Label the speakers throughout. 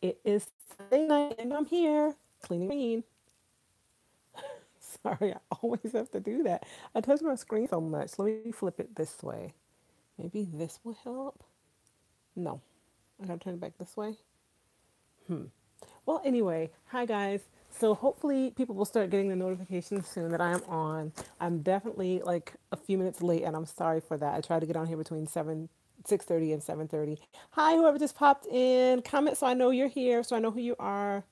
Speaker 1: It is Sunday night and I'm here cleaning green. Sorry, I always have to do that. I touch my screen so much. Let me flip it this way. Maybe this will help. No, I gotta turn it back this way. Well, anyway, hi guys. So hopefully people will start getting the notifications soon that I am on. I'm definitely like a few minutes late, and I'm sorry for that. I tried to get on here between 6:30 and 7:30. Hi, whoever just popped in. Comment so I know you're here, so I know who you are.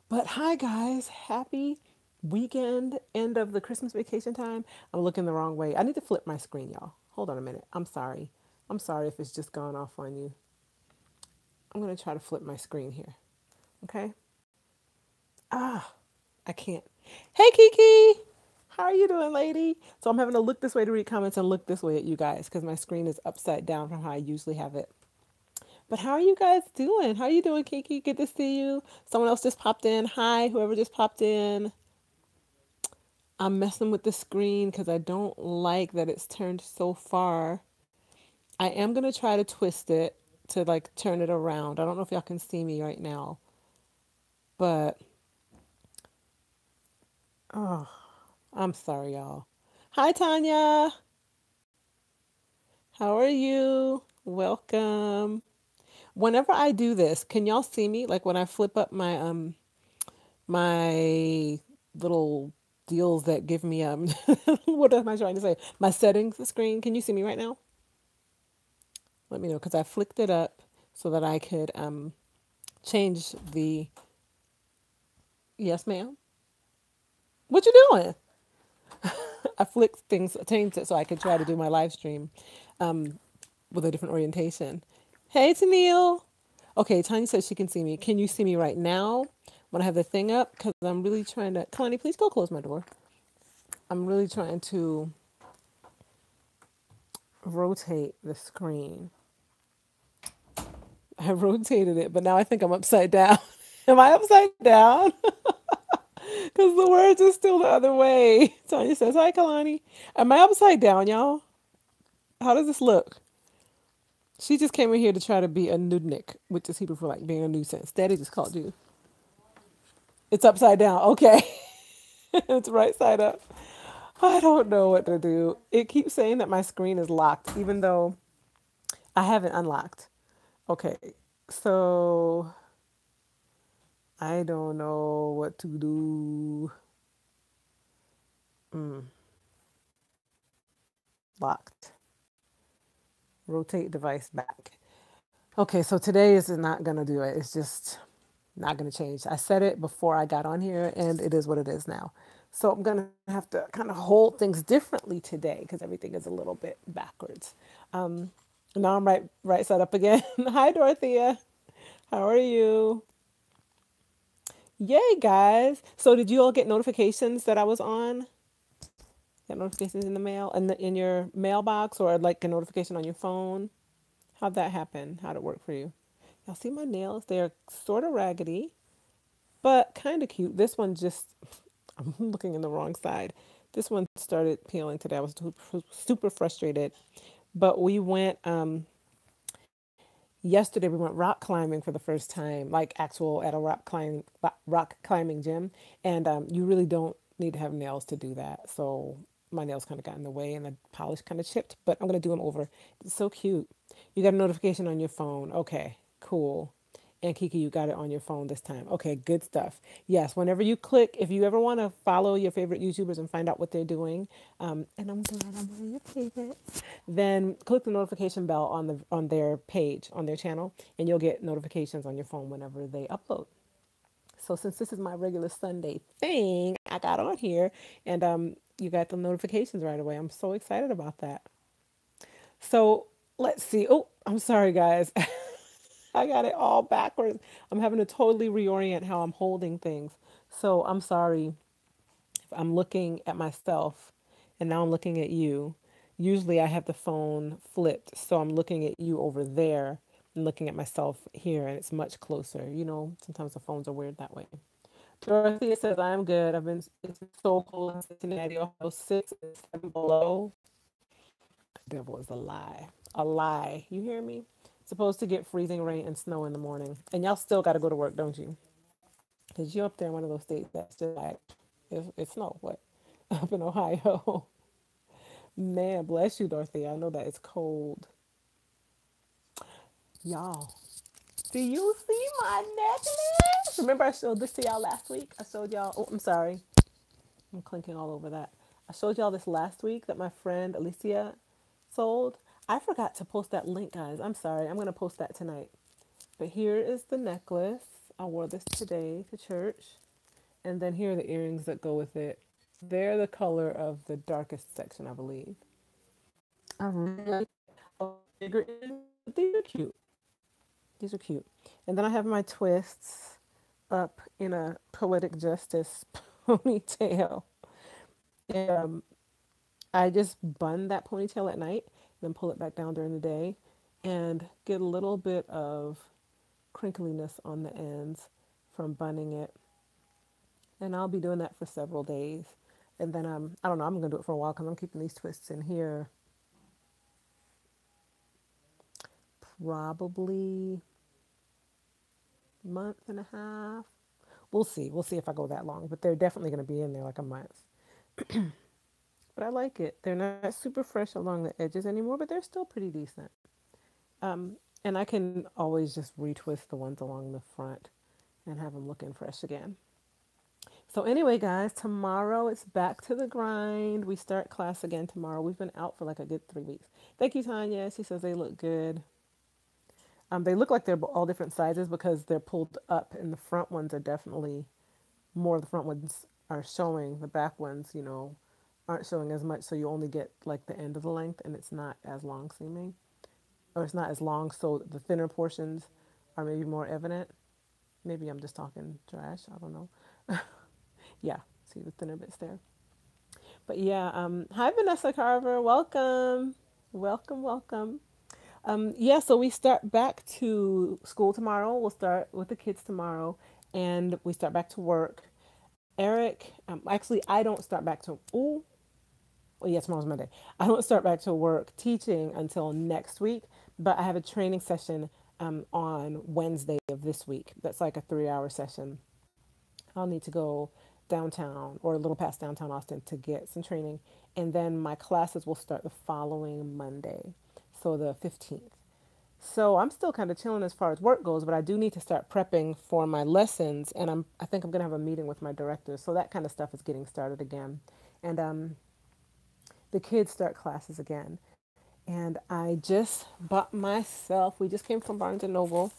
Speaker 1: But hi guys, happy weekend, end of the Christmas vacation time. I'm looking the wrong way. I need to flip my screen, y'all. Hold on a minute. I'm sorry. I'm sorry if it's just gone off on you. I'm gonna try to flip my screen here. Okay. Ah, I can't. Hey Kiki, how are you doing, lady? So I'm having to look this way to read comments and look this way at you guys because my screen is upside down from how I usually have it. But how are you guys doing? How are you doing, Kiki? Good to see you. Someone else just popped in. Hi, whoever just popped in. I'm messing with the screen because I don't like that it's turned so far. I am going to try to twist it to like turn it around. I don't know if y'all can see me right now, but oh, I'm sorry, y'all. Hi, Tanya. How are you? Welcome. Whenever I do this, can y'all see me? Like when I flip up my little deals that give me what am I trying to say? My settings screen. Can you see me right now? Let me know because I flicked it up so that I could change the yes, ma'am. What you doing? I flicked things, changed it so I could try to do my live stream with a different orientation. Hey, Tennille. Okay, Tanya says she can see me. Can you see me right now when I have the thing up? Because I'm really trying to. Connie, please go close my door. I'm really trying to rotate the screen. I rotated it, but now I think I'm upside down. Am I upside down? Because the words are still the other way. Tanya says, hi, Kalani. Am I upside down, y'all? How does this look? She just came in here to try to be a nudnik, which is Hebrew for like being a nuisance. Daddy just called you. It's upside down. Okay. It's right side up. I don't know what to do. It keeps saying that my screen is locked, even though I haven't unlocked. Okay. So I don't know what to do. Mm, locked. Rotate device back. Okay, so today is not going to do it. It's just not going to change. I said it before I got on here, and it is what it is now. So I'm going to have to kind of hold things differently today because everything is a little bit backwards. Now I'm right side up again. Hi, Dorothea. How are you? Yay, guys. So did you all get notifications that I was on? Got notifications in the mail and in your mailbox or like a notification on your phone? How'd that happen? How'd it work for you? Y'all see my nails? They're sort of raggedy, but kind of cute. This one just, I'm looking in the wrong side. This one started peeling today. I was super frustrated. But we went, yesterday we went rock climbing for the first time, like actual at a rock climbing gym. And you really don't need to have nails to do that. So my nails kind of got in the way and the polish kind of chipped, but I'm going to do them over. It's so cute. You got a notification on your phone. Okay, cool. And Kiki, you got it on your phone this time. Okay, good stuff. Yes, whenever you click, if you ever want to follow your favorite YouTubers and find out what they're doing, and I'm glad I'm one of your favorites, then click the notification bell on their page, on their channel, and you'll get notifications on your phone whenever they upload. So since this is my regular Sunday thing, I got on here and you got the notifications right away. I'm so excited about that. So let's see. Oh, I'm sorry, guys. I got it all backwards. I'm having to totally reorient how I'm holding things. So I'm sorry if I'm looking at myself and now I'm looking at you. Usually I have the phone flipped, so I'm looking at you over there and looking at myself here, and it's much closer. You know, sometimes the phones are weird that way. Dorothea says, I'm good. It's so cold in Cincinnati, Ohio, 6 and 7 below. The devil is a lie. A lie. You hear me? It's supposed to get freezing rain and snow in the morning. And y'all still got to go to work, don't you? Because you're up there in one of those states that's just like, it's snow. What? Up in Ohio. Man, bless you, Dorothy. I know that it's cold. Y'all, do you see my necklace? Remember I showed this to y'all last week? I showed y'all, oh, I'm sorry. I'm clinking all over that. I showed y'all this last week that my friend Alicia sold. I forgot to post that link, guys. I'm sorry. I'm going to post that tonight. But here is the necklace. I wore this today to church. And then here are the earrings that go with it. They're the color of the darkest section, I believe. I really like bigger earrings, but these are cute. These are cute. And then I have my twists up in a poetic justice ponytail. And I just bun that ponytail at night, then pull it back down during the day, and get a little bit of crinkliness on the ends from bunning it. And I'll be doing that for several days. And then I don't know, I'm gonna do it for a while because I'm keeping these twists in here probably month and a half. We'll see. We'll see if I go that long, but they're definitely gonna be in there like a month. But I like it. They're not super fresh along the edges anymore, but they're still pretty decent. And I can always just retwist the ones along the front and have them looking fresh again. So anyway, guys, tomorrow it's back to the grind. We start class again tomorrow. We've been out for like a good 3 weeks. Thank you, Tanya. She says they look good. They look like they're all different sizes because they're pulled up, and the front ones are definitely more of the front ones are showing. The back ones, aren't showing as much, so you only get like the end of the length, and it's not as long seeming, or it's not as long, so the thinner portions are maybe more evident. Maybe I'm just talking trash. I don't know. Yeah, see the thinner bits there. But yeah, hi Vanessa Carver, welcome, welcome, welcome. Yeah, so we start back to school tomorrow. We'll start with the kids tomorrow, and we start back to work. Eric, actually, I don't start back to. Oh, well, yeah, tomorrow's Monday. I don't start back to work teaching until next week, but I have a training session on Wednesday of this week. That's like a 3 hour session. I'll need to go downtown or a little past downtown Austin to get some training. And then my classes will start the following Monday, so the 15th. So I'm still kind of chilling as far as work goes, but I do need to start prepping for my lessons. And I think I'm going to have a meeting with my director. So that kind of stuff is getting started again. And the kids start classes again. And I just bought myself, we just came from Barnes and Noble.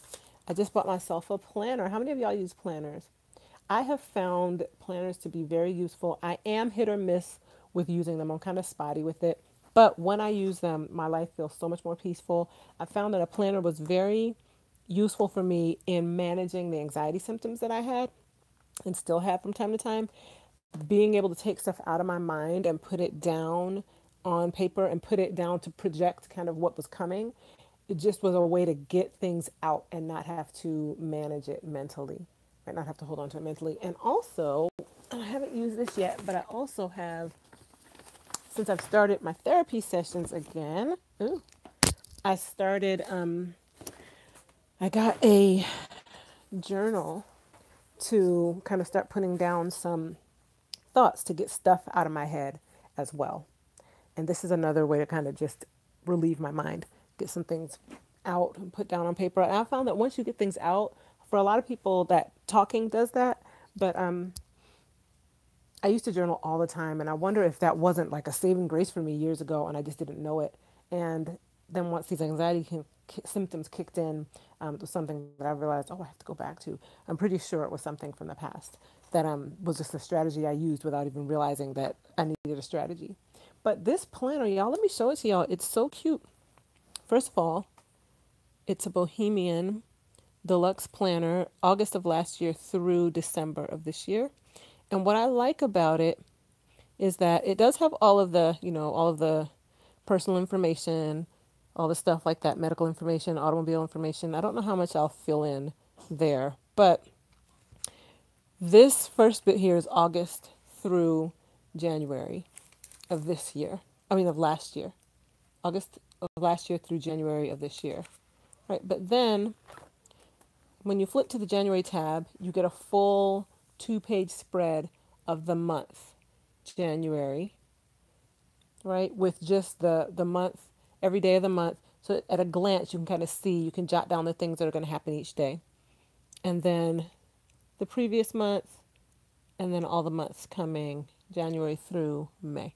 Speaker 1: I just bought myself a planner. How many of y'all use planners? I have found planners to be very useful. I am hit or miss with using them. I'm kind of spotty with it. But when I use them, my life feels so much more peaceful. I found that a planner was very useful for me in managing the anxiety symptoms that I had and still have from time to time. Being able to take stuff out of my mind and put it down on paper and put it down to project kind of what was coming. It just was a way to get things out and not have to manage it mentally, right? Not have to hold on to it mentally. And also, I haven't used this yet, but I also have, since I've started my therapy sessions again, ooh, I started, I got a journal to kind of start putting down some thoughts to get stuff out of my head as well. And this is another way to kind of just relieve my mind, get some things out and put down on paper. And I found that once you get things out, for a lot of people, that talking does that. But I used to journal all the time, and I wonder if that wasn't like a saving grace for me years ago, and I just didn't know it. And then once these symptoms kicked in, it was something that I realized, oh, I have to go back to. I'm pretty sure it was something from the past that was just a strategy I used without even realizing that I needed a strategy. But this planner, y'all, let me show it to y'all. It's so cute. First of all, it's a Bohemian Deluxe Planner, August of last year through December of this year. And what I like about it is that it does have all of the, all of the personal information, all the stuff like that, medical information, automobile information. I don't know how much I'll fill in there, but this first bit here is August through January of this year. Of last year. August of last year through January of this year. right? But then when you flip to the January tab, you get a full 2-page spread of the month, January, right? With just the month, every day of the month. So at a glance, you can kind of see, you can jot down the things that are going to happen each day. And then the previous month, and then all the months coming January through May.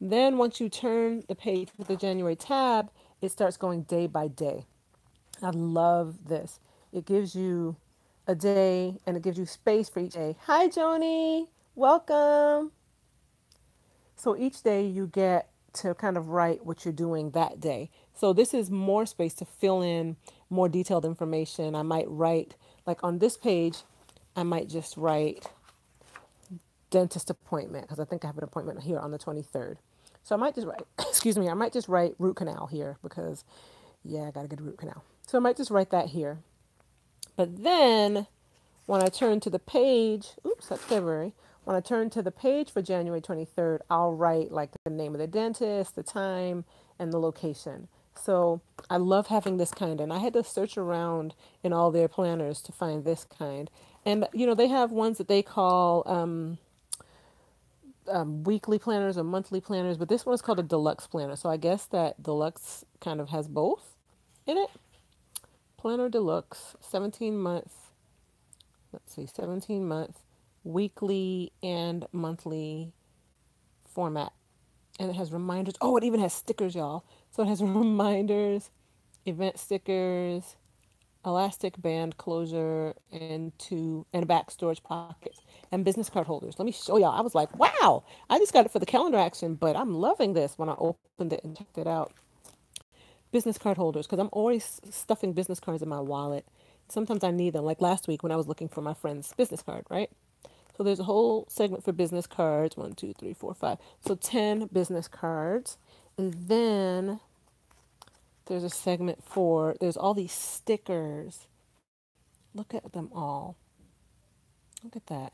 Speaker 1: Then once you turn the page with the January tab, it starts going day by day. I love this. It gives you a day and it gives you space for each day. Hi, Joni. Welcome. So each day you get to kind of write what you're doing that day. So this is more space to fill in more detailed information. I might write, like on this page, I might just write dentist appointment because I think I have an appointment here on the 23rd. So I might just write, excuse me, I might just write root canal here because, yeah, I got to get a root canal. So I might just write that here. But then when I turn to the page, oops, that's February. When I turn to the page for January 23rd, I'll write like the name of the dentist, the time, and the location. So I love having this kind, and I had to search around in all their planners to find this kind. And you know, they have ones that they call weekly planners or monthly planners, but this one is called a deluxe planner. So I guess that deluxe kind of has both in it. Planner deluxe, 17 month, let's see, 17-month, weekly and monthly format. And it has reminders. Oh, it even has stickers, y'all. So it has reminders, event stickers, elastic band closure, and back storage pockets and business card holders. Let me show y'all. I was like, wow, I just got it for the calendar action, but I'm loving this when I opened it and checked it out. Business card holders, because I'm always stuffing business cards in my wallet. Sometimes I need them, like last week when I was looking for my friend's business card, right? So there's a whole segment for business cards. 1, 2, 3, 4, 5. So 10 business cards. And then there's a segment for, there's all these stickers. Look at them all. Look at that.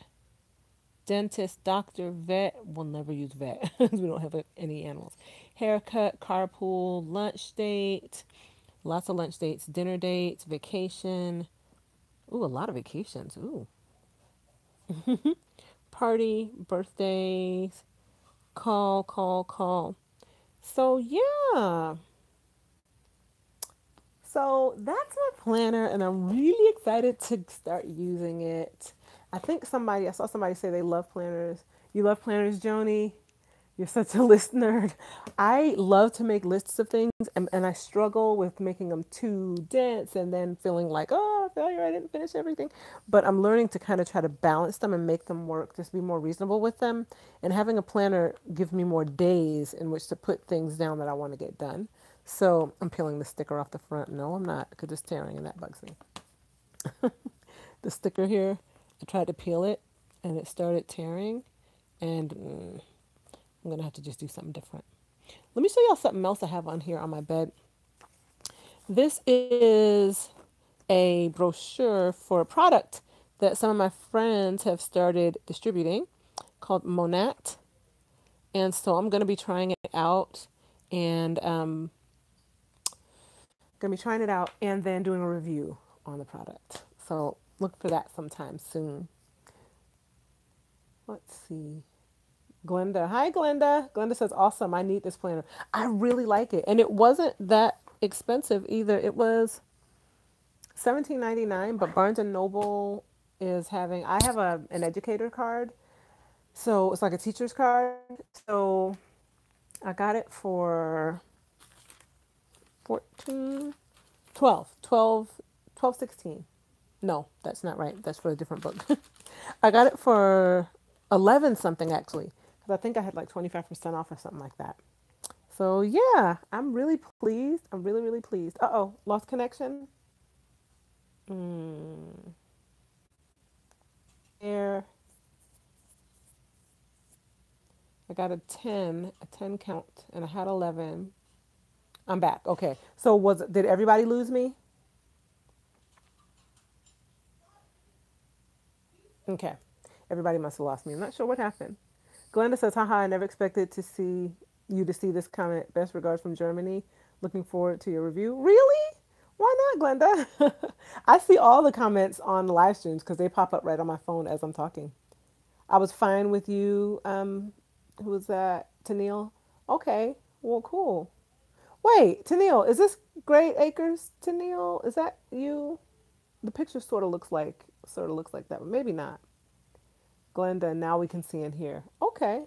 Speaker 1: Dentist, doctor, vet. We'll never use vet because we don't have any animals. Haircut, carpool, lunch date. Lots of lunch dates, dinner dates, vacation. Ooh, a lot of vacations. Ooh. Party, birthdays, call. So, yeah. So that's my planner, and I'm really excited to start using it. I saw somebody say they love planners. You love planners, Joni? You're such a list nerd. I love to make lists of things, and I struggle with making them too dense and then feeling like, oh, failure, I didn't finish everything. But I'm learning to kind of try to balance them and make them work, just be more reasonable with them. And having a planner gives me more days in which to put things down that I want to get done. So I'm peeling the sticker off the front. No, I'm not, because it's tearing and that bugs me. The sticker here, I tried to peel it and it started tearing, and I'm going to have to just do something different. Let me show y'all something else I have on here on my bed. This is a brochure for a product that some of my friends have started distributing called Monat. And so I'm going to be trying it out and then doing a review on the product. So look for that sometime soon. Let's see. Glenda. Hi, Glenda. Glenda says, awesome. I need this planner. I really like it. And it wasn't that expensive either. It was $17.99, but Barnes and Noble is having, I have an educator card. So it's like a teacher's card. So I got it for 14, 16. No, that's not right. That's for a different book. I got it for 11 something actually, because I think I had like 25% off or something like that. So yeah, I'm really pleased. I'm really, really pleased. Uh-oh, lost connection. Hmm. There, I got a 10 count, and I had 11. I'm back. Okay. So did everybody lose me? Okay. Everybody must have lost me. I'm not sure what happened. Glenda says, haha, I never expected to see this comment. Best regards from Germany. Looking forward to your review. Really? Why Glenda. I see all the comments on the live streams because they pop up right on my phone as I'm talking. I was fine with you. Who was that? Tennille? Okay. Well, cool. Wait, Tennille, is this Great Acres? Tennille, is that you? The picture sort of looks like that, but maybe not. Glenda, now we can see and hear. Okay.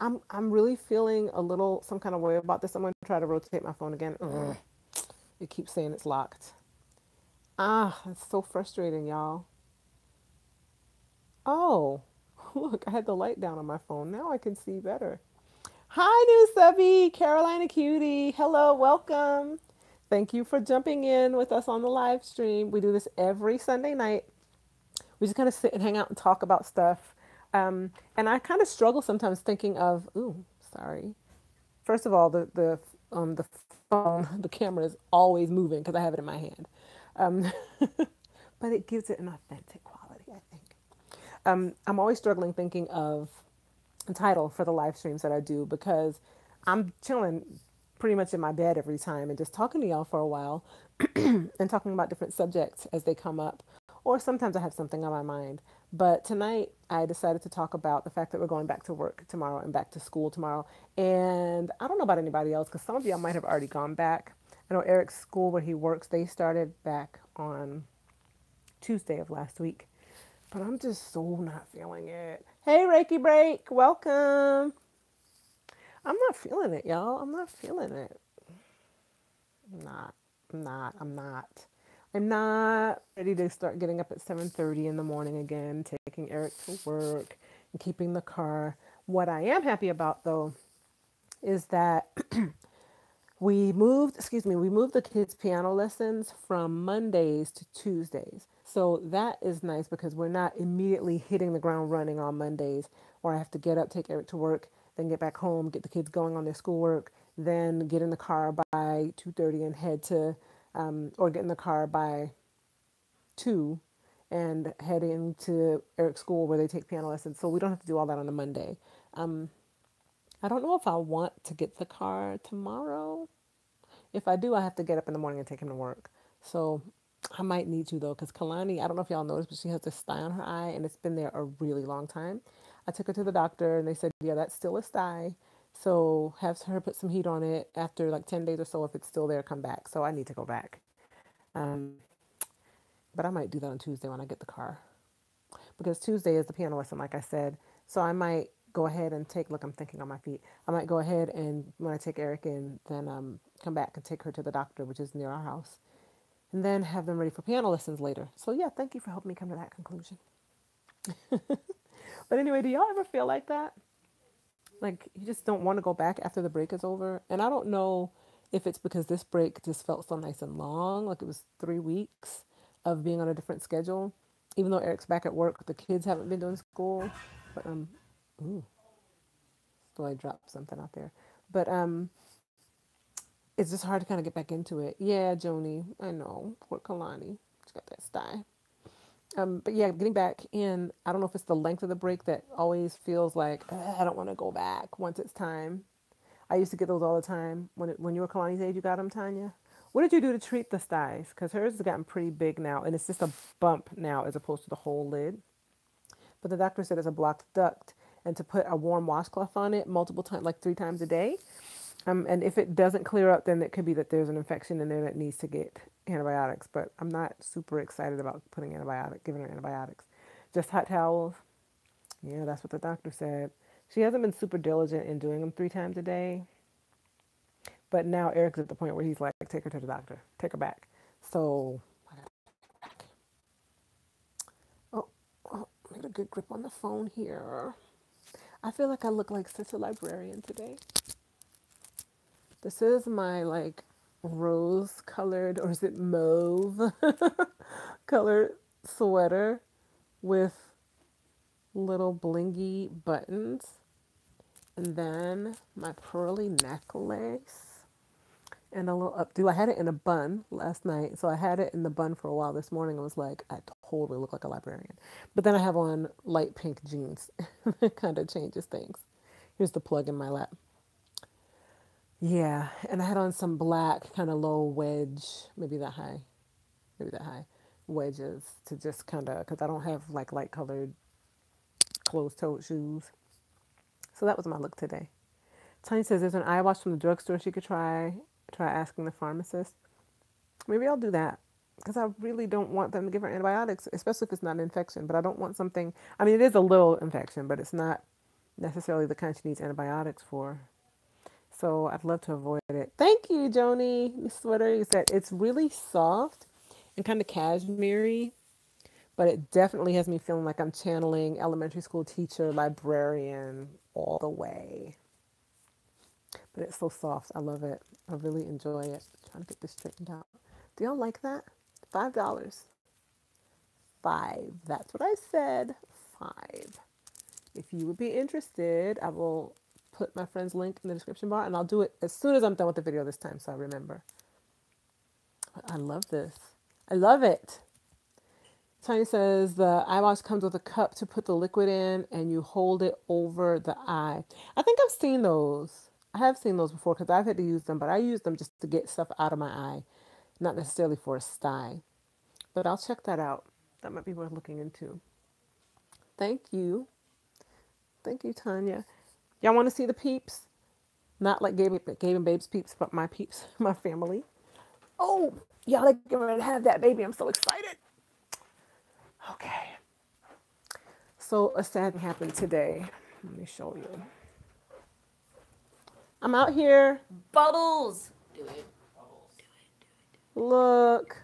Speaker 1: I'm really feeling a little some kind of way about this. I'm gonna try to rotate my phone again. Ugh. It keeps saying it's locked. Ah, it's so frustrating, y'all. Oh, look, I had the light down on my phone. Now I can see better. Hi, new subby, Carolina Cutie. Hello, welcome. Thank you for jumping in with us on the live stream. We do this every Sunday night. We just kind of sit and hang out and talk about stuff. And I kind of struggle sometimes thinking of, ooh, sorry. First of all, the phone, the camera is always moving because I have it in my hand. Um, but it gives it an authentic quality, I think. I'm always struggling thinking of a title for the live streams that I do because I'm chilling pretty much in my bed every time and just talking to y'all for a while and talking about different subjects as they come up. Or sometimes I have something on my mind. But tonight I decided to talk about the fact that we're going back to work tomorrow and back to school tomorrow. And I don't know about anybody else because some of y'all might have already gone back. I know Eric's school where he works, they started back on Tuesday of last week. But I'm just so not feeling it. Hey, Reiki Break, welcome. I'm not feeling it, y'all. I'm not feeling it. I'm not. I'm not. I'm not. I'm not ready to start getting up at 7:30 in the morning again, taking Eric to work and keeping the car. What I am happy about though is that we moved the kids' piano lessons from Mondays to Tuesdays. So that is nice because we're not immediately hitting the ground running on Mondays, or I have to get up, take Eric to work, then get back home, get the kids going on their schoolwork, then get in the car by 2:30 and head to, or get in the car by 2 and head into Eric's school where they take piano lessons. So we don't have to do all that on a Monday. Um, I don't know if I want to get the car tomorrow. If I do, I have to get up in the morning and take him to work. So I might need to though, because Kalani, I don't know if y'all noticed, but she has this sty on her eye and it's been there a really long time. I took her to the doctor and they said, yeah, that's still a sty. So have her put some heat on it after like 10 days or so. If it's still there, come back. So I need to go back. Um, but I might do that on Tuesday when I get the car because Tuesday is the piano lesson, like I said. So I might go ahead and look, I'm thinking on my feet. I might go ahead and when I take Eric in, then come back and take her to the doctor, which is near our house, and then have them ready for piano lessons later. So yeah, thank you for helping me come to that conclusion. But anyway, do y'all ever feel like that? Like you just don't want to go back after the break is over? And I don't know if it's because this break just felt so nice and long, like it was 3 weeks of being on a different schedule. Even though Eric's back at work, the kids haven't been doing school. But ooh, so I dropped something out there. But it's just hard to kind of get back into it. Yeah, Joni, I know. Poor Kalani. She's got that sty. But yeah, getting back in, I don't know if it's the length of the break that always feels like I don't want to go back once it's time. I used to get those all the time. When you were Kalani's age, you got them, Tanya? What did you do to treat the styes? Because hers has gotten pretty big now, and it's just a bump now as opposed to the whole lid. But the doctor said it's a blocked duct, and to put a warm washcloth on it multiple times, like 3 times a day. And if it doesn't clear up, then it could be that there's an infection in there that needs to get antibiotics. But I'm not super excited about giving her antibiotics. Just hot towels. Yeah, that's what the doctor said. She hasn't been super diligent in doing them 3 times a day. But now Eric's at the point where he's like, take her to the doctor, take her back. So, oh, oh, get a good grip on the phone here. I feel like I look like such a librarian today. This is my like rose colored, or is it mauve colored sweater with little blingy buttons. And then my pearly necklace and a little updo. I had it in a bun last night. So I had it in the bun for a while this morning. I was like, I totally look like a librarian. But then I have on light pink jeans. It kind of changes things. Here's the plug in my lap. Yeah, and I had on some black, kind of low wedge, maybe that high. maybe that high, wedges to just kind of, because I don't have like light colored closed-toed shoes. So that was my look today. Tanya says there's an eye wash from the drugstore she could try. Try asking the pharmacist. Maybe I'll do that because I really don't want them to give her antibiotics, especially if it's not an infection. But I don't want something. I mean, it is a little infection, but it's not necessarily the kind she needs antibiotics for. So I'd love to avoid it. Thank you, Joni. The sweater, you said it's really soft and kind of cashmere, but it definitely has me feeling like I'm channeling elementary school teacher, librarian all the way. But it's so soft. I love it. I really enjoy it. I'm trying to get this straightened out. Do y'all like that? $5. Five. That's what I said. Five. If you would be interested, I will put my friend's link in the description bar and I'll do it as soon as I'm done with the video this time so I remember. But I love this. I love it. Tanya says the eye wash comes with a cup to put the liquid in and you hold it over the eye. I think I've seen those. I have seen those before because I've had to use them, but I use them just to get stuff out of my eye, not necessarily for a sty. But I'll check that out. That might be worth looking into. Thank you. Thank you, Tanya. Y'all want to see the peeps? Not like Gabe and Babe's peeps, but my peeps, my family. Oh, y'all are getting ready to have that baby. I'm so excited. Okay. So a sad thing happened today. Let me show you. I'm out here.
Speaker 2: Bubbles. Do it.
Speaker 1: Look.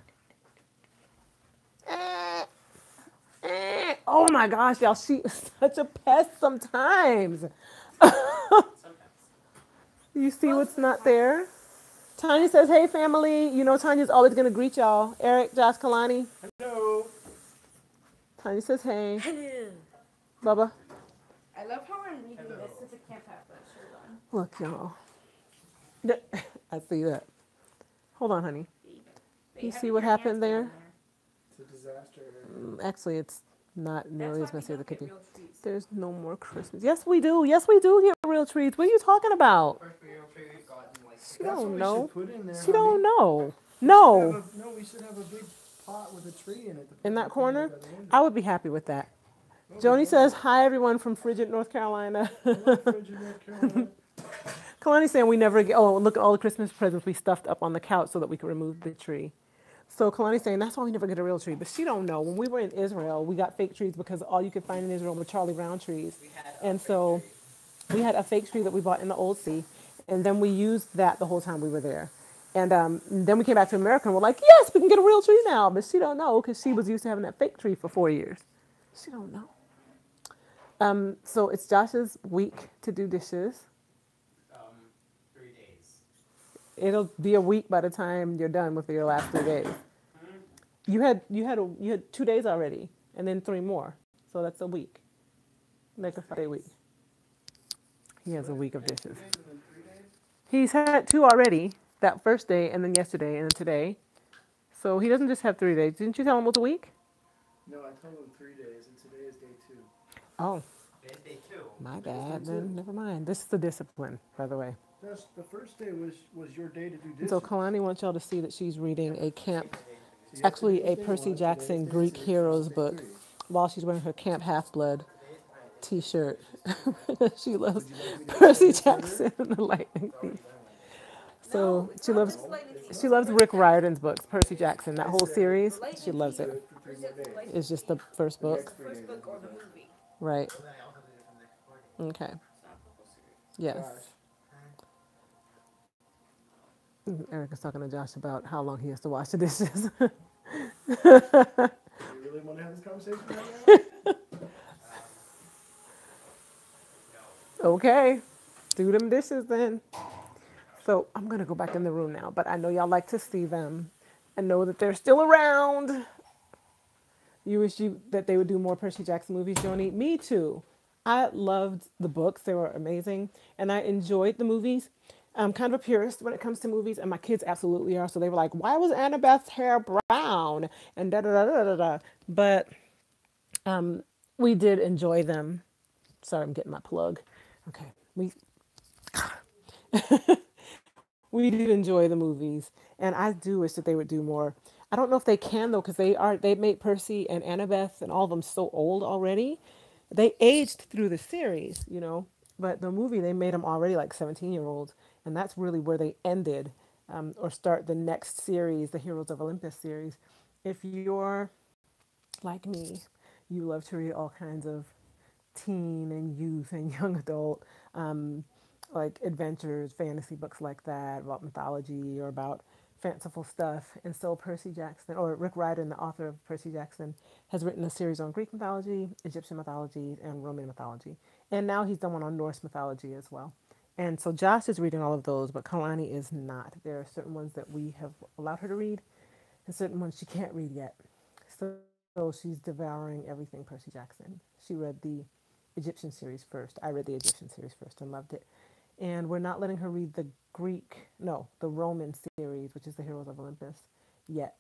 Speaker 1: Oh my gosh, y'all. She is such a pest sometimes. You see what's not there? Tanya says, hey, family. You know Tanya's always going to greet y'all. Eric, Josh, Kalani.
Speaker 3: Hello.
Speaker 1: Tanya says, hey.
Speaker 2: Hello.
Speaker 1: Bubba.
Speaker 2: I love how I'm reading this since I can't have that shirt on.
Speaker 1: Look, y'all. I see that. Hold on, honey. You see what happened there?
Speaker 3: It's a disaster.
Speaker 1: Actually, it's not nearly as messy as it could be. There's no more Christmas. Yes, we do. Yes, we do get real treats. What are you talking about? She don't know. She don't know. No.
Speaker 3: No, we should have a big pot with a tree in it.
Speaker 1: In that corner? I would be happy with that. Joni says, hi, everyone from Frigid, North Carolina. Kalani's saying we never get, oh, look at all the Christmas presents we stuffed up on the couch so that we could remove the tree. So Kalani's saying that's why we never get a real tree. But she don't know. When we were in Israel, we got fake trees because all you could find in Israel were Charlie Brown trees. And so we had a fake tree that we bought in the Old Sea. And then we used that the whole time we were there. And then we came back to America and we're like, yes, we can get a real tree now. But she don't know because she was used to having that fake tree for 4 years. She don't know. So it's Josh's week to do dishes.
Speaker 4: 3 days.
Speaker 1: It'll be a week by the time you're done with your last 3 days. You had 2 days already, and then 3 more. So that's a week, like a 5-day week. He has a week of dishes. He's had 2 already. That first day, and then yesterday, and then today. So he doesn't just have 3 days. Didn't you tell him it was a week?
Speaker 3: No, I told him 3 days, and today is day 2.
Speaker 1: Oh,
Speaker 4: Today's day 2.
Speaker 1: my bad. Then never mind. This is the discipline, by the way.
Speaker 3: That's the first day was your day to do dishes.
Speaker 1: So Kalani wants y'all to see that she's reading a camp,
Speaker 3: So
Speaker 1: actually a
Speaker 3: yesterday's day
Speaker 1: Percy
Speaker 3: 1,
Speaker 1: Jackson
Speaker 3: today's
Speaker 1: Greek
Speaker 3: day 2,
Speaker 1: Heroes
Speaker 3: day
Speaker 1: book
Speaker 3: 3.
Speaker 1: while she's wearing her Camp Half-Blood t-shirt. She loves
Speaker 3: Would you like me to
Speaker 1: Percy
Speaker 3: explain this
Speaker 1: Jackson and the Lightning Thief. So
Speaker 2: No, it's
Speaker 1: she
Speaker 2: not
Speaker 1: loves
Speaker 2: just Lightning Thief.
Speaker 1: she loves Rick Riordan's books, Percy Jackson, that whole series.
Speaker 2: Lightning
Speaker 1: She loves
Speaker 2: Thief.
Speaker 1: it.
Speaker 3: for 3 more days?
Speaker 1: It's just the first
Speaker 3: The
Speaker 1: book,
Speaker 3: next 3
Speaker 2: First
Speaker 3: days.
Speaker 2: book or the movie.
Speaker 1: right?
Speaker 4: Well, then I also did it from next morning.
Speaker 1: Okay.
Speaker 2: It's not the whole series.
Speaker 1: Yes.
Speaker 3: Gosh.
Speaker 1: Eric is talking to Josh about how long he has to wash the dishes.
Speaker 3: Do you really want to have this conversation right now?
Speaker 4: No.
Speaker 1: Okay, do them dishes then. So I'm gonna go back in the room now, but I know y'all like to see them. I know that they're still around. You wish that they would do more Percy Jackson movies, Joni. Me too. I loved the books; they were amazing, and I enjoyed the movies. I'm kind of a purist when it comes to movies, and my kids absolutely are. So they were like, "Why was Annabeth's hair brown?" and da da da da da da. But we did enjoy them. Sorry, I'm getting my plug. Okay, we did enjoy the movies, and I do wish that they would do more. I don't know if they can though, because they made Percy and Annabeth and all of them so old already. They aged through the series, you know, but the movie they made them already like 17-year-olds, and that's really where they ended, or start the next series, the Heroes of Olympus series. If you're like me, you love to read all kinds of teen and youth and young adult, um, like adventures, fantasy books like that about mythology or about fanciful stuff. And so Percy Jackson, or Rick Riordan, the author of Percy Jackson, has written a series on Greek mythology, Egyptian mythology, and Roman mythology. And now he's done one on Norse mythology as well. And so Josh is reading all of those, but Kalani is not. There are certain ones that we have allowed her to read, and certain ones she can't read yet. So she's devouring everything Percy Jackson. She read the Egyptian series first. I read the Egyptian series first and loved it. And we're not letting her read the Greek, no, the Roman series, which is the Heroes of Olympus, yet.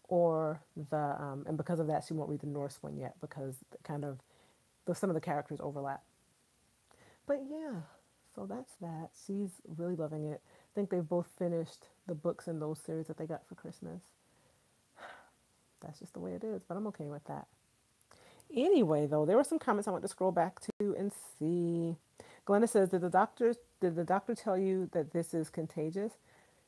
Speaker 1: Or and because of that, she won't read the Norse one yet because kind of some of the characters overlap. But yeah, so that's that. She's really loving it. I think they've both finished the books in those series that they got for Christmas. That's just the way it is, but I'm okay with that. Anyway, though, there were some comments I want to scroll back to and see. Glenna says, did the doctor tell you that this is contagious?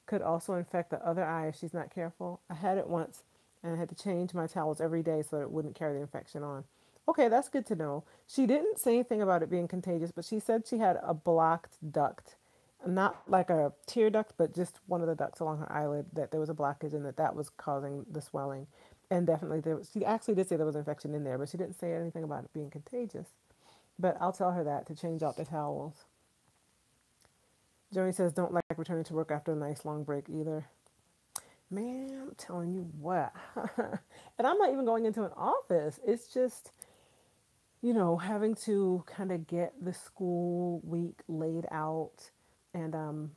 Speaker 1: Could also infect the other eye if she's not careful. I had it once and I had to change my towels every day so that it wouldn't carry the infection on. Okay, that's good to know. She didn't say anything about it being contagious, but she said she had a blocked duct. Not like a tear duct, but just one of the ducts along her eyelid, that there was a blockage and that was causing the swelling. And definitely, she actually did say there was infection in there, but she didn't say anything about it being contagious. But I'll tell her that to change out the towels. Joey says, don't like returning to work after a nice long break either. Man, I'm telling you what. And I'm not even going into an office. It's just, having to kind of get the school week laid out. And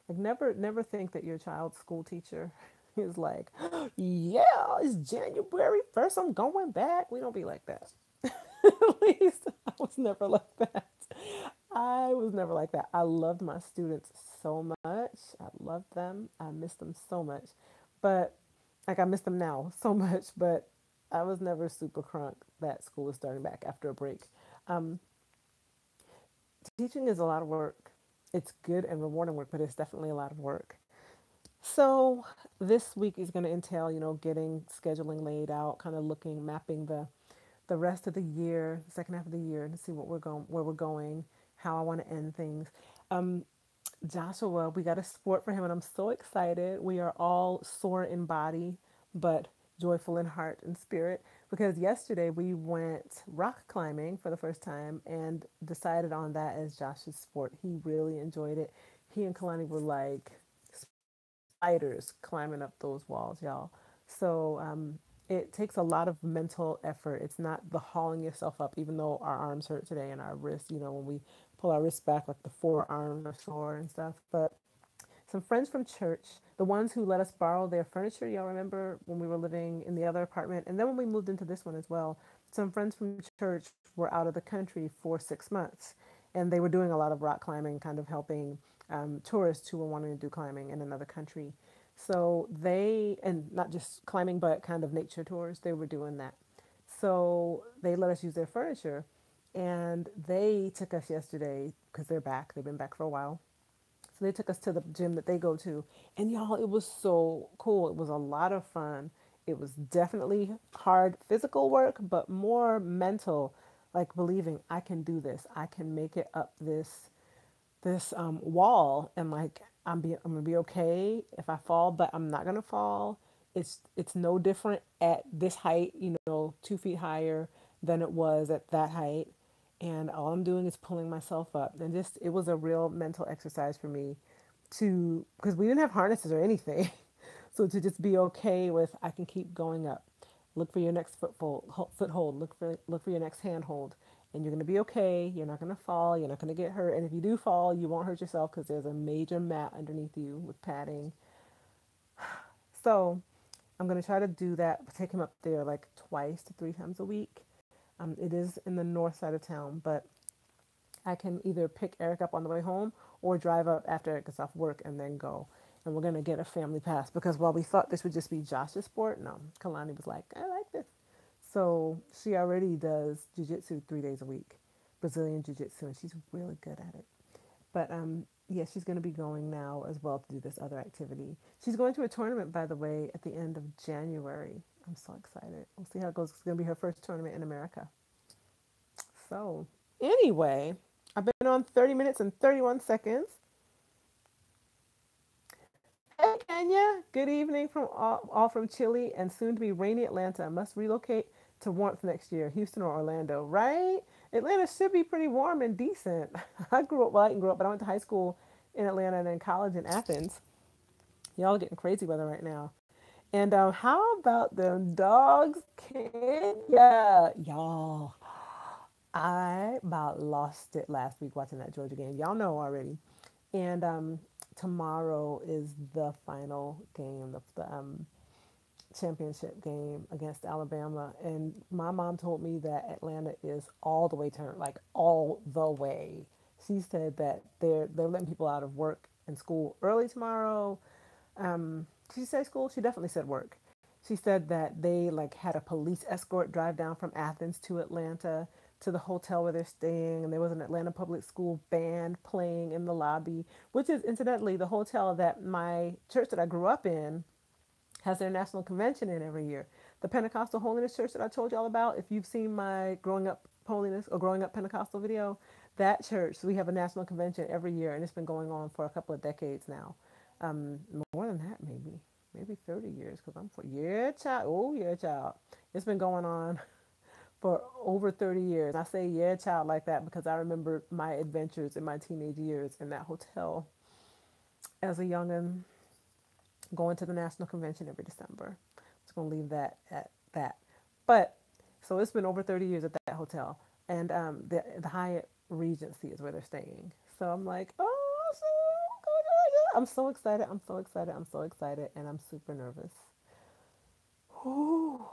Speaker 1: like never think that your child's school teacher is like, yeah, it's January 1st, I'm going back. We don't be like that. At least I was never like that. I was never like that. I loved my students so much. I loved them. I miss them so much. But, like, I miss them now so much. But I was never super crunk that school is starting back after a break. Um, Teaching is a lot of work. It's good and rewarding work, but it's definitely a lot of work. So, this week is going to entail, getting scheduling laid out, kind of mapping the rest of the year, the second half of the year, to see where we're going, how I want to end things. Um, Joshua, we got a sport for him, and I'm so excited. We are all sore in body, but joyful in heart and spirit because yesterday we went rock climbing for the first time and decided on that as Josh's sport. He really enjoyed it. He and Kalani were like spiders climbing up those walls, y'all. So it takes a lot of mental effort. It's not the hauling yourself up, even though our arms hurt today and our wrists, when we pull our wrists back, like the forearms are sore and stuff. But some friends from church, the ones who let us borrow their furniture, y'all remember when we were living in the other apartment, and then when we moved into this one as well, some friends from church were out of the country for 6 months, and they were doing a lot of rock climbing, kind of helping tourists who were wanting to do climbing in another country. So and not just climbing, but kind of nature tours, they were doing that. So they let us use their furniture, and they took us yesterday because they're back. They've been back for a while, so they took us to the gym that they go to. And y'all, it was so cool. It was a lot of fun. It was definitely hard physical work, but more mental, like believing I can do this. I can make it up this wall, and like I'm gonna be okay if I fall, but I'm not gonna fall. It's no different at this height, 2 feet higher than it was at that height, and all I'm doing is pulling myself up. And just it was a real mental exercise for me to because we didn't have harnesses or anything, so to just be okay with I can keep going up. Look for your next foothold. Look for your next handhold, and you're gonna be okay. You're not gonna fall. You're not gonna get hurt. And if you do fall, you won't hurt yourself because there's a major mat underneath you with padding. So I'm gonna try to do that. Take him up there like twice to 3 times a week. It is in the north side of town, but I can either pick Eric up on the way home or drive up after Eric gets off work and then go. and we're going to get a family pass because while we thought this would just be Josh's sport, no, Kalani was like, I like this. So she already does jiu-jitsu 3 days a week, Brazilian jiu-jitsu, and she's really good at it. But yeah, she's going to be going now as well to do this other activity. She's going to a tournament, by the way, at the end of January. I'm so excited. We'll see how it goes. It's going to be her first tournament in America. So, anyway, I've been on 30 minutes and 31 seconds. Hey, Kenya. Good evening from all from chilly and soon to be rainy Atlanta. Must relocate to warmth next year, Houston or Orlando, right? Atlanta should be pretty warm and decent. I grew up, well, I didn't grow up, but I went to high school in Atlanta and then college in Athens. Y'all are getting crazy weather right now. And how about them dogs, Kenya? Y'all, I about lost it last week watching that Georgia game. Y'all know already. And tomorrow is the final game, the championship game against Alabama. And my mom told me that Atlanta is all the way turned, like all the way. She said that they're letting people out of work and school early tomorrow. Did she say school? She definitely said work. She said that they like had a police escort drive down from Athens to Atlanta to the hotel where they're staying, and there was an Atlanta Public School band playing in the lobby, which is incidentally the hotel that my church that I grew up in has their national convention in every year. The Pentecostal Holiness Church that I told y'all about, if you've seen my growing up holiness or growing up Pentecostal video, that church, so we have a national convention every year, and it's been going on for a couple of decades now. Um, More than that, maybe 30 years, because I'm for yeah, child. Oh, yeah, child. It's been going on for over 30 years. I say yeah, child like that because I remember my adventures in my teenage years in that hotel as a youngin', going to the national convention every December. I'm just gonna leave that at that. But so it's been over 30 years at that hotel, and the Hyatt Regency is where they're staying. So I'm like, oh, I'm so excited. I'm so excited. I'm so excited, and I'm super nervous. Whew.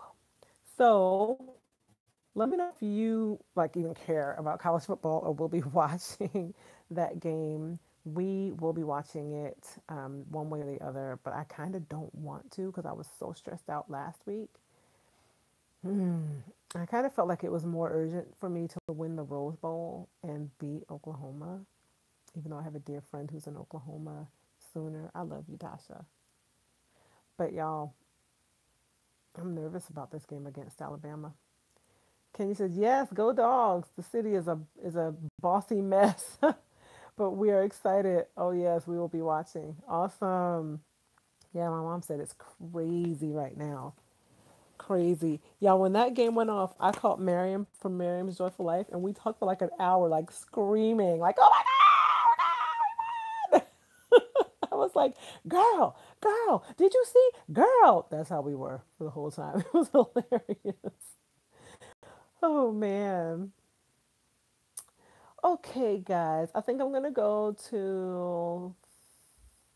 Speaker 1: So let me know if you like even care about college football or will be watching that game. We will be watching it one way or the other, but I kind of don't want to because I was so stressed out last week. Hmm. I kind of felt like it was more urgent for me to win the Rose Bowl and beat Oklahoma, even though I have a dear friend who's in Oklahoma Sooner. I love you, Tasha. But y'all, I'm nervous about this game against Alabama. Kenny says, "Yes, go dogs. The city is a bossy mess, but we are excited. Oh yes, we will be watching. Awesome. Yeah, my mom said it's crazy right now. Crazy. Y'all, when that game went off, I called Miriam from Miriam's Joyful Life, and we talked for like an hour, like screaming, like, "Oh my God, oh my God!" I was like, "Girl, girl, did you see? Girl." That's how we were for the whole time. It was hilarious. Oh man. Okay, guys. I think I'm gonna go to.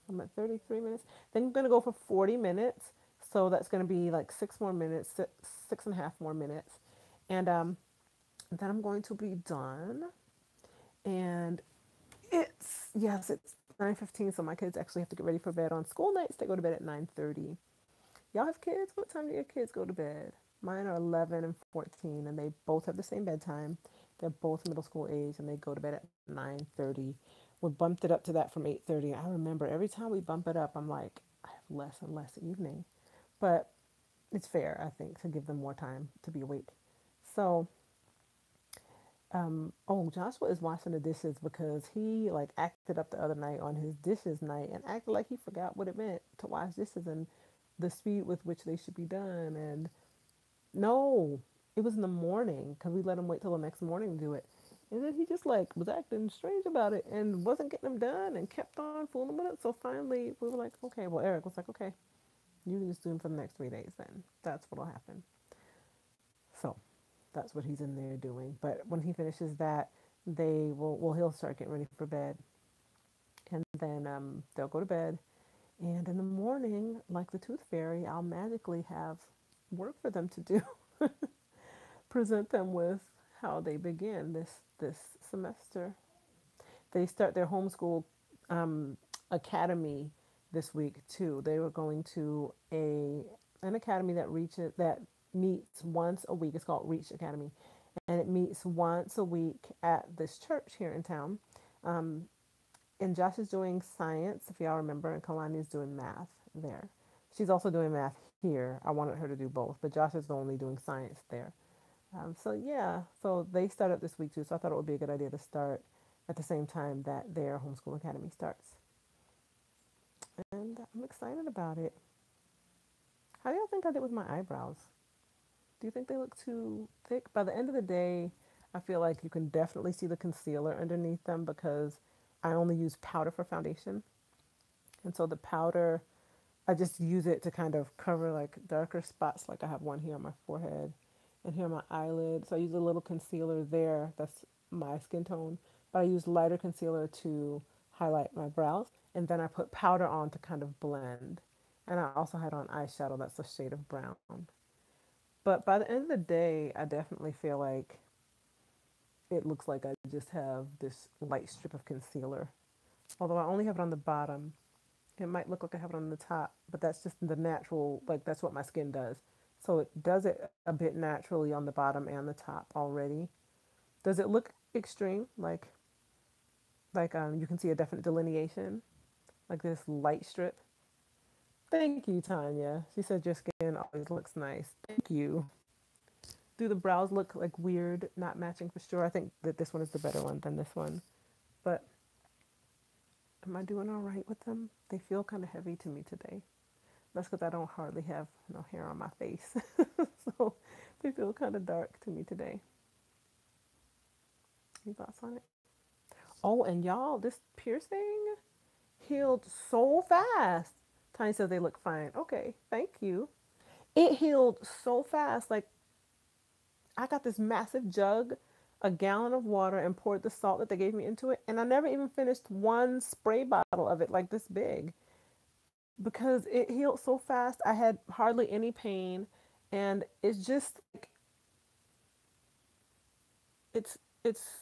Speaker 1: I'm at 33 minutes. I think I'm gonna go for 40 minutes. So that's gonna be like 6 more minutes, 6.5 more minutes, and then I'm going to be done. And it's yes, it's 9:15. So my kids actually have to get ready for bed on school nights. They go to bed at 9:30. Y'all have kids? What time do your kids go to bed? Mine are 11 and 14, and they both have the same bedtime. They're both middle school age, and they go to bed at 9:30. We bumped it up to that from 8:30. I remember every time we bump it up, I'm like, I have less and less evening. But it's fair, I think, to give them more time to be awake. So, oh, Joshua is washing the dishes because he like acted up the other night on his dishes night and acted like he forgot what it meant to wash dishes and the speed with which they should be done. And no, it was in the morning because we let him wait till the next morning to do it. And then he just like was acting strange about it and wasn't getting them done and kept on fooling with it. So finally we were like, okay, well, Eric was like, okay, you can just do them for the next 3 days then. That's what'll happen. So that's what he's in there doing. But when he finishes that, they will, well, he'll start getting ready for bed. And then they'll go to bed. And in the morning, like the tooth fairy, I'll magically have work for them to do. Present them with how they begin this semester. They start their homeschool academy this week too. They were going to a an academy that meets once a week. It's called Reach Academy, and it meets once a week at this church here in town. Um, and Josh is doing science, if y'all remember, and Kalani is doing math there. She's also doing math here. I wanted her to do both, but Josh is only doing science there. So yeah, so they started this week too. So I thought it would be a good idea to start at the same time that their homeschool academy starts, and I'm excited about it. How do y'all think I did with my eyebrows? Do you think they look too thick? By the end of the day, I feel like you can definitely see the concealer underneath them because I only use powder for foundation. And so the powder, I just use it to kind of cover like darker spots. Like I have one here on my forehead and here on my eyelid. So I use a little concealer there. That's my skin tone. But I use lighter concealer to highlight my brows. And then I put powder on to kind of blend. And I also had on eyeshadow that's a shade of brown. But by the end of the day, I definitely feel like it looks like I just have this light strip of concealer. Although I only have it on the bottom. It might look like I have it on the top, but that's just the natural, like that's what my skin does. So it does it a bit naturally on the bottom and the top already. Does it look extreme? You can see a definite delineation, like this light strip. Thank you, Tanya. She said your skin always looks nice. Thank you. Do the brows look like weird, not matching for sure? I think that this one is the better one than this one. But am I doing all right with them? They feel kind of heavy to me today. That's because I don't hardly have no hair on my face. So they feel kind of dark to me today. Any thoughts on it? Oh, and y'all, this piercing healed so fast. Tiny says they look fine. Okay, thank you. It healed so fast. Like I got this massive jug, a gallon of water, and poured the salt that they gave me into it. And I never even finished one spray bottle of it like this big because it healed so fast. I had hardly any pain. And it's just like, it's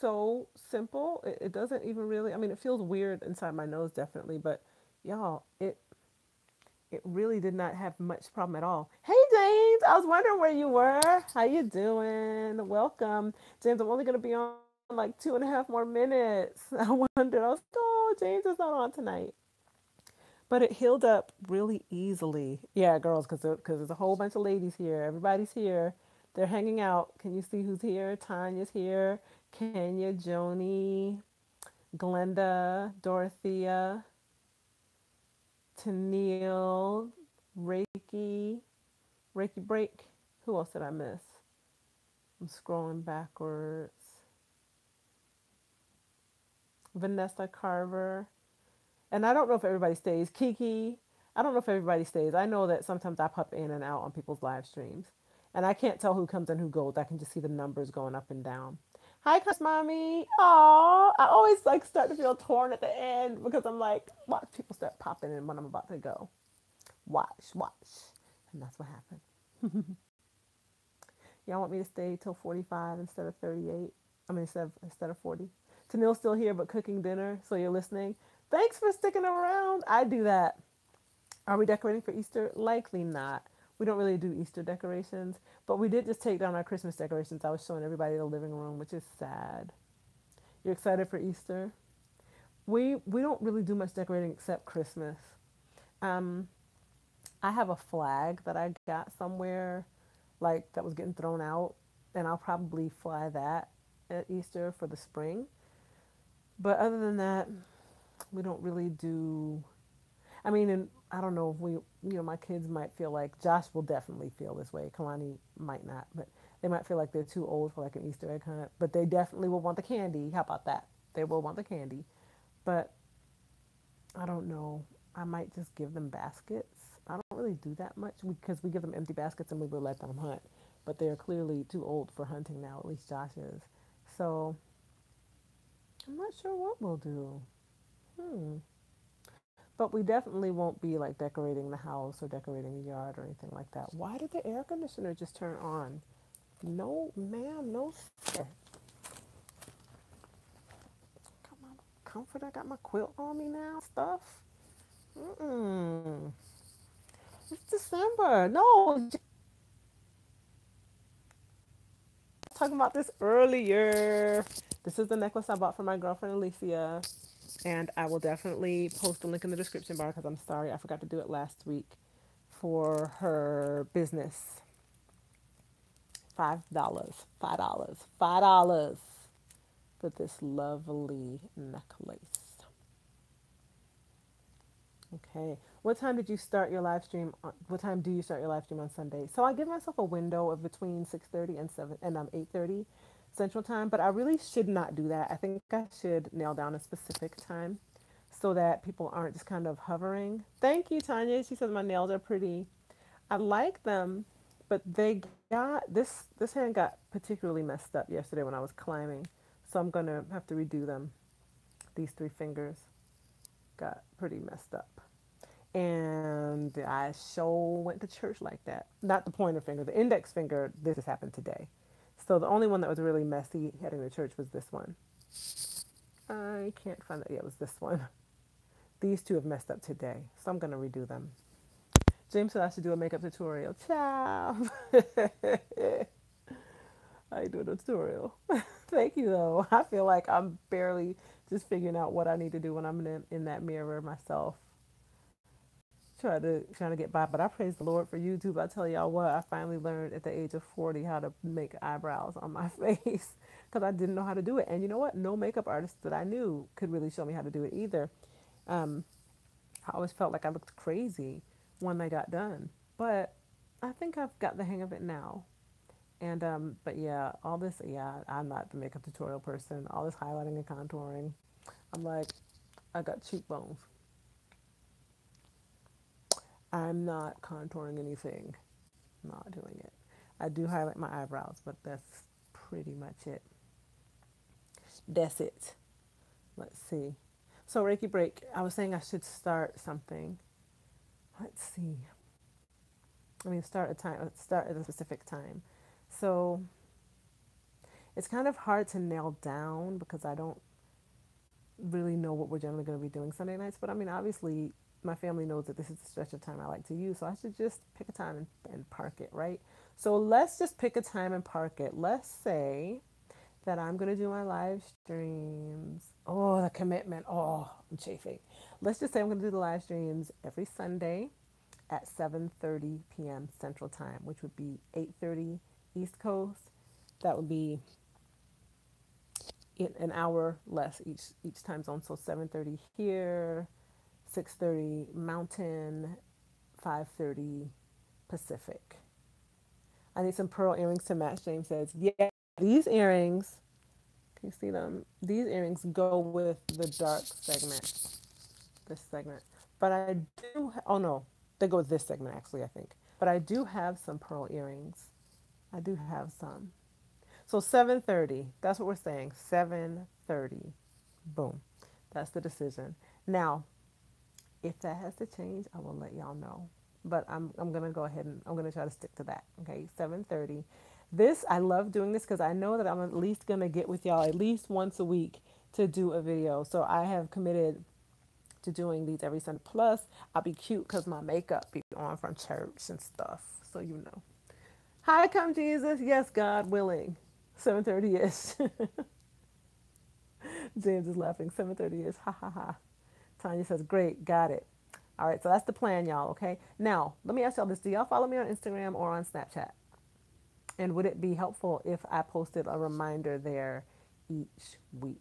Speaker 1: so simple. It doesn't even really, I mean, it feels weird inside my nose, definitely. But y'all, it really did not have much problem at all. Hey James, I was wondering where you were. How you doing? Welcome. James, I'm only gonna be on like 2.5 more minutes. I wondered, I was like, oh, James is not on tonight. But it healed up really easily. Yeah, girls, because there's a whole bunch of ladies here. Everybody's here. They're hanging out. Can you see who's here? Tanya's here. Kenya, Joni, Glenda, Dorothea, Tennille, Reiki, Reiki Break. Who else did I miss? I'm scrolling backwards. Vanessa Carver. And I don't know if everybody stays. Kiki. I don't know if everybody stays. I know that sometimes I pop in and out on people's live streams. And I can't tell who comes and who goes. I can just see the numbers going up and down. Hi, Chris Mommy. Aw. I always like start to feel torn at the end because I'm like, watch people start popping in when I'm about to go. Watch, watch. And that's what happened. Y'all want me to stay till 45 instead of 38? I mean, instead of 40. Tanil's still here, but cooking dinner, so you're listening. Thanks for sticking around. I do that. Are we decorating for Easter? Likely not. We don't really do Easter decorations, but we did just take down our Christmas decorations. I was showing everybody the living room, which is sad. You're excited for Easter? We don't really do much decorating except Christmas. Um, I have a flag that I got somewhere, like that was getting thrown out, and I'll probably fly that at Easter for the spring. But other than that, we don't really do. I mean, and I don't know if my kids might feel like Josh will definitely feel this way. Kalani might not, but they might feel like they're too old for like an Easter egg hunt. But they definitely will want the candy. How about that? They will want the candy. But I don't know. I might just give them baskets. I don't really do that much because we give them empty baskets and we will let them hunt. But they're clearly too old for hunting now, at least Josh is. So I'm not sure what we'll do. Hmm. But we definitely won't be like decorating the house or decorating the yard or anything like that. Why did the air conditioner just turn on? No, ma'am, no. Sir. Got my comforter, got my quilt on me now. Stuff. Mm-mm. It's December. No, talking about this earlier. This is the necklace I bought for my girlfriend Alicia, and I will definitely post a link in the description bar because I'm sorry I forgot to do it last week for her business. $5, $5, $5 for this lovely necklace. Okay. What time did you start your live stream? What time do you start your live stream on Sunday? So I give myself a window of between 6:30 and 7 and 8:30 Central Time, but I really should not do that. I think I should nail down a specific time so that people aren't just kind of hovering. Thank you, Tanya. She says my nails are pretty. I like them, but they got this hand got particularly messed up yesterday when I was climbing. So I'm gonna have to redo them. These three fingers got pretty messed up. And I sure went to church like that. Not the pointer finger, the index finger. This has happened today. So the only one that was really messy heading to church was this one. I can't find it. Yeah, it was this one. These two have messed up today, so I'm gonna redo them. James said I should do a makeup tutorial. Ciao. I do a tutorial. Thank you though. I feel like I'm barely just figuring out what I need to do when I'm in that mirror myself. Trying to get by. But I praise the Lord for YouTube. I tell y'all what, I finally learned at the age of 40 how to make eyebrows on my face because I didn't know how to do it. And you know what? No makeup artist that I knew could really show me how to do it either. Um, I always felt like I looked crazy when they got done, but I think I've got the hang of it now. And but yeah, all this, yeah, I'm not the makeup tutorial person. All this highlighting and contouring, I'm like, I got cheekbones. I'm not contouring anything. Not doing it. I do highlight my eyebrows, but that's pretty much it. That's it. Let's see. So Reiki break. I was saying I should start something. Let's see. I mean, start a time. Start at a specific time. So it's kind of hard to nail down because I don't really know what we're generally going to be doing Sunday nights. But I mean, obviously, my family knows that this is the stretch of time I like to use. So I should just pick a time and park it, right? So let's just pick a time and park it. Let's say that I'm going to do my live streams. Oh, the commitment. Oh, I'm chafing. Let's just say I'm going to do the live streams every Sunday at 7:30 p.m. Central Time, which would be 8:30 East Coast. That would be an hour less each time zone. So 7:30 here, 6:30 Mountain, 5:30 Pacific. I need some pearl earrings to match. James says, yeah, these earrings. Can you see them? These earrings go with the dark segment. This segment. But I do. Oh no, they go with this segment actually. I think. But I do have some pearl earrings. I do have some. So 7:30. That's what we're saying. 7:30. Boom. That's the decision. Now, if that has to change, I will let y'all know. But I'm gonna go ahead and I'm gonna try to stick to that. Okay, 7:30. This I love doing this because I know that I'm at least gonna get with y'all at least once a week to do a video. So I have committed to doing these every Sunday. Plus, I'll be cute because my makeup be on from church and stuff. So you know. Hi, come Jesus. Yes, God willing. 7:30 ish. James is laughing. 7:30 ish. Ha ha ha. Tanya says, great, got it. All right, so that's the plan, y'all, okay? Now, let me ask y'all this. Do y'all follow me on Instagram or on Snapchat? And would it be helpful if I posted a reminder there each week?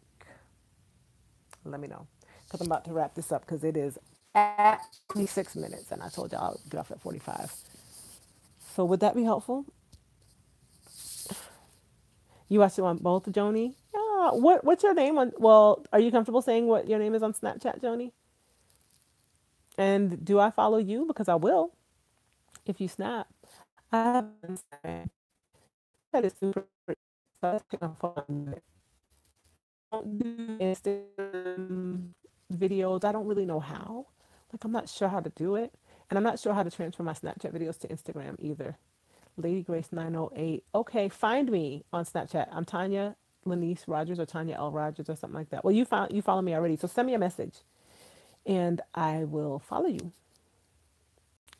Speaker 1: Let me know. Because I'm about to wrap this up because it is at 26 minutes and I told y'all I'll get off at 45. So would that be helpful? You watch it on both, Joni? Yeah. What's your name on? Well, are you comfortable saying what your name is on Snapchat, Joni? And do I follow you? Because I will if you snap. I have an Instagram. That is super. So let's pick on phone. Don't do Instagram videos. I don't really know how. Like I'm not sure how to do it, and I'm not sure how to transfer my Snapchat videos to Instagram either. Lady Grace 908. Okay, find me on Snapchat. I'm Tanya Lanice Rogers or Tanya L Rogers or something like that. Well, you follow me already, so send me a message and I will follow you.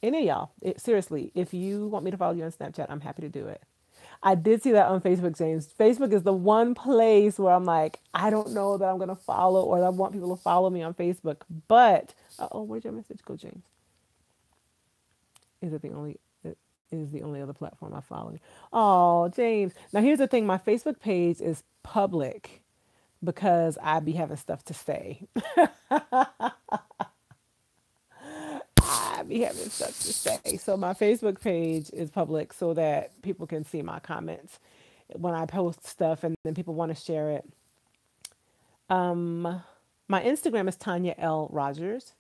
Speaker 1: Any of y'all. Seriously, if you want me to follow you on Snapchat, I'm happy to do it. I did see that on Facebook, James. Facebook is the one place where I'm like, I don't know that I'm going to follow or that I want people to follow me on Facebook. But, oh, where'd your message go, James? Is it the only, it is the only other platform I follow? Oh, James. Now, here's the thing, my Facebook page is public because I be having stuff to say. I be having stuff to say. So my Facebook page is public so that people can see my comments when I post stuff and then people want to share it. My Instagram is Tanya L. Rogers.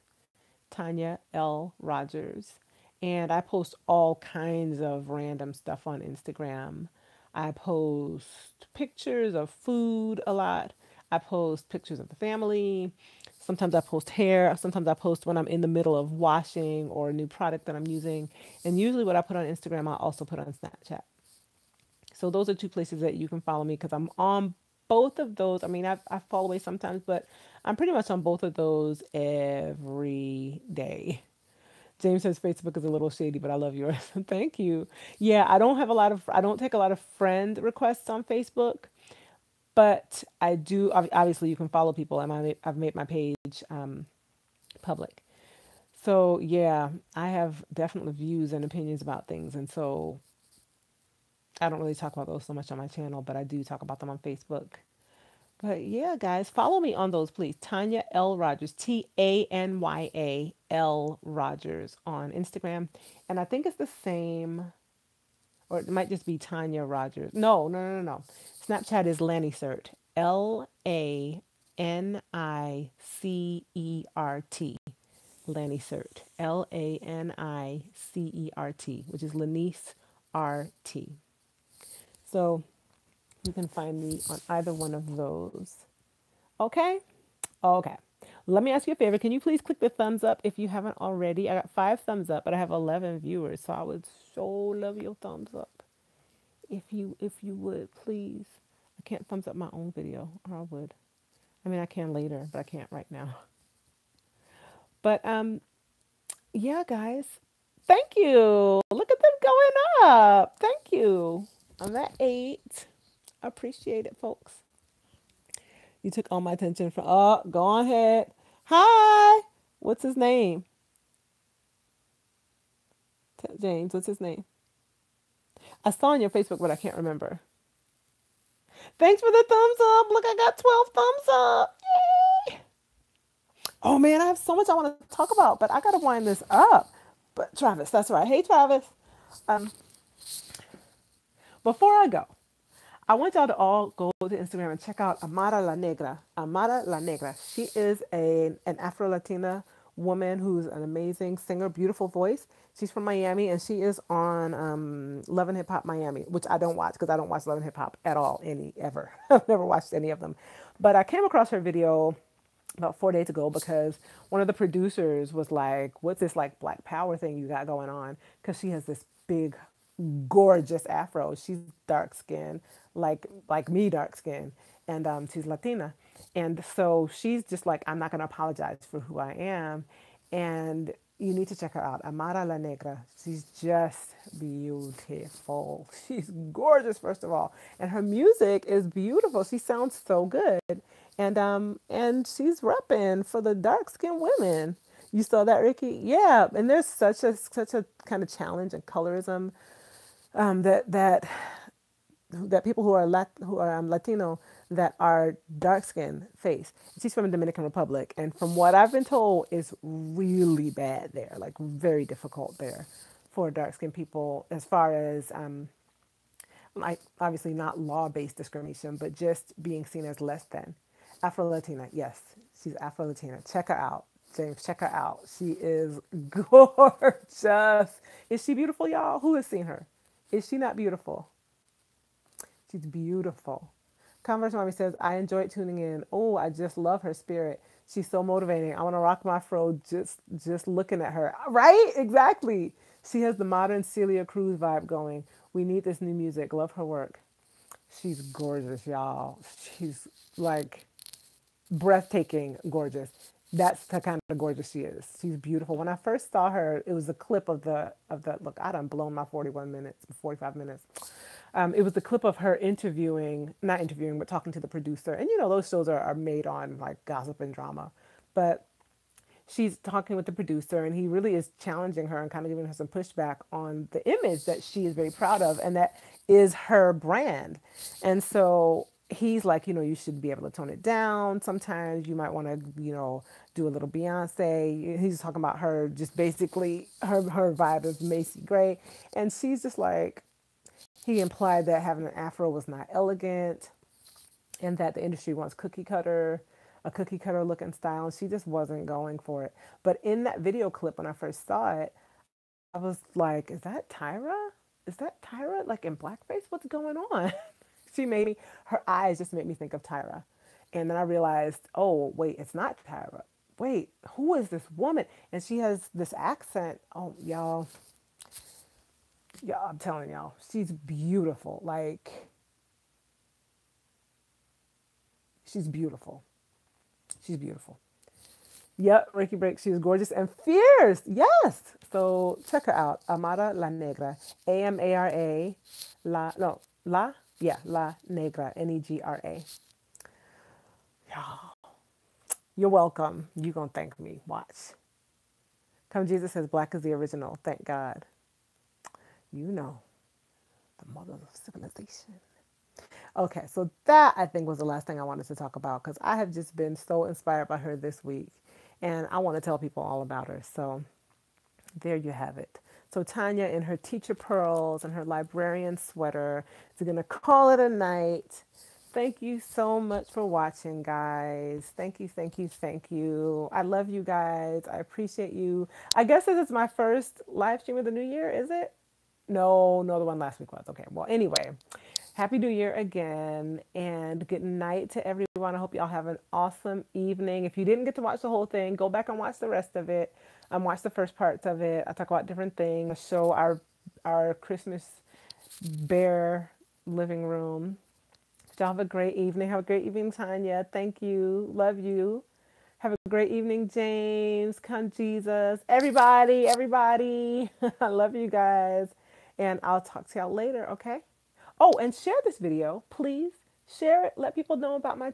Speaker 1: Tanya L. Rogers. And I post all kinds of random stuff on Instagram. I post pictures of food a lot. I post pictures of the family. Sometimes I post hair. Sometimes I post when I'm in the middle of washing or a new product that I'm using. And usually, what I put on Instagram, I also put on Snapchat. So those are two places that you can follow me because I'm on both of those. I mean, I fall away sometimes, but I'm pretty much on both of those every day. James says Facebook is a little shady, but I love yours. Thank you. Yeah, I don't take a lot of friend requests on Facebook, but I do. Obviously, you can follow people, and I've made my page public. So yeah, I have definitely views and opinions about things, and so I don't really talk about those so much on my channel, but I do talk about them on Facebook. But yeah, guys, follow me on those, please. Tanya L. Rogers, Tanya Rogers on Instagram. And I think it's the same, or it might just be Tanya Rogers. No. Snapchat is Lanicert, Lanicert. Lanicert, Lanicert, which is Lanice RT. So you can find me on either one of those. Okay? Okay. Let me ask you a favor. Can you please click the thumbs up if you haven't already? I got 5 thumbs up, but I have 11 viewers, so I would so love your thumbs up. If you would, please. I can't thumbs up my own video, or I would. I mean, I can later, but I can't right now. But yeah, guys. Thank you. Look at them going up. Thank you. I'm at 8. Appreciate it, folks. You took all my attention from. Oh, go on ahead. Hi. What's his name? James. What's his name? I saw on your Facebook, but I can't remember. Thanks for the thumbs up. Look, I got 12 thumbs up. Yay. Oh man, I have so much I want to talk about, but I gotta wind this up. But Travis, that's right. Hey Travis. Um, before I go, I want y'all to all go to Instagram and check out Amara La Negra. Amara La Negra. She is an Afro Latina woman who's an amazing singer, beautiful voice. She's from Miami and she is on Love and Hip Hop Miami, which I don't watch because I don't watch Love and Hip Hop at all, ever. I've never watched any of them. But I came across her video about 4 days ago because one of the producers was like, "What's this like Black Power thing you got going on?" Because she has this big, gorgeous afro. She's dark skinned, like me, dark skinned, and she's Latina, and so she's just like, "I'm not gonna apologize for who I am," and you need to check her out, Amara La Negra. She's just beautiful. She's gorgeous, first of all, and her music is beautiful. She sounds so good, and she's repping for the dark skinned women. You saw that, Ricky? Yeah, and there's such a kind of challenge and colorism that people who are Latino that are dark skinned face. She's from the Dominican Republic, and from what I've been told, is really bad there, like very difficult there for dark skinned people as far as like obviously not law based discrimination, but just being seen as less than. Afro Latina, yes, she's Afro Latina. Check her out, James. Check her out. She is gorgeous. Is she beautiful, y'all? Who has seen her? Is she not beautiful? She's beautiful. Converse Mommy says, I enjoyed tuning in. Oh, I just love her spirit. She's so motivating. I want to rock my fro just looking at her. Right? Exactly. She has the modern Celia Cruz vibe going. We need this new music. Love her work. She's gorgeous, y'all. She's like breathtaking gorgeous. That's the kind of gorgeous she is. She's beautiful. When I first saw her, it was a clip of the look. I done blown my 41 minutes, 45 minutes. It was the clip of her interviewing, not interviewing, but talking to the producer. And you know, those shows are made on like gossip and drama, but she's talking with the producer, and he really is challenging her and kind of giving her some pushback on the image that she is very proud of and that is her brand. And so he's like, you know, you should be able to tone it down. Sometimes you might want to, you know, do a little Beyonce. He's talking about her, just basically her vibe is Macy Gray. And she's just like, he implied that having an afro was not elegant and that the industry wants a cookie cutter looking style, and she just wasn't going for it. But in that video clip, when I first saw it, I was like, is that Tyra? Is that Tyra like in blackface? What's going on? She made me, her eyes just made me think of Tyra. And then I realized, oh, wait, it's not Tyra. Wait, who is this woman? And she has this accent. Oh, y'all, I'm telling y'all, she's beautiful. Like, she's beautiful. She's beautiful. Yep, Ricky Break. She's gorgeous and fierce. Yes. So check her out. Amara La Negra. Amara La no La yeah La Negra. Negra. Y'all, you're welcome. You gonna thank me. Watch. Come Jesus says black is the original. Thank God. You know, the mother of civilization. Okay, so that I think was the last thing I wanted to talk about because I have just been so inspired by her this week and I want to tell people all about her. So there you have it. So Tanya in her teacher pearls and her librarian sweater is going to call it a night. Thank you so much for watching, guys. Thank you, thank you, thank you. I love you guys. I appreciate you. I guess this is my first live stream of the new year, is it? No, the one last week was. Okay, well, anyway, Happy New Year again, and good night to everyone. I hope y'all have an awesome evening. If you didn't get to watch the whole thing, go back and watch the rest of it. Watch the first parts of it. I talk about different things. I show our Christmas bear living room. Y'all have a great evening. Have a great evening, Tanya. Thank you. Love you. Have a great evening, James. Come, Jesus. Everybody. I love you guys. And I'll talk to y'all later, okay? Oh, and share this video, please. Share it. Let people know about my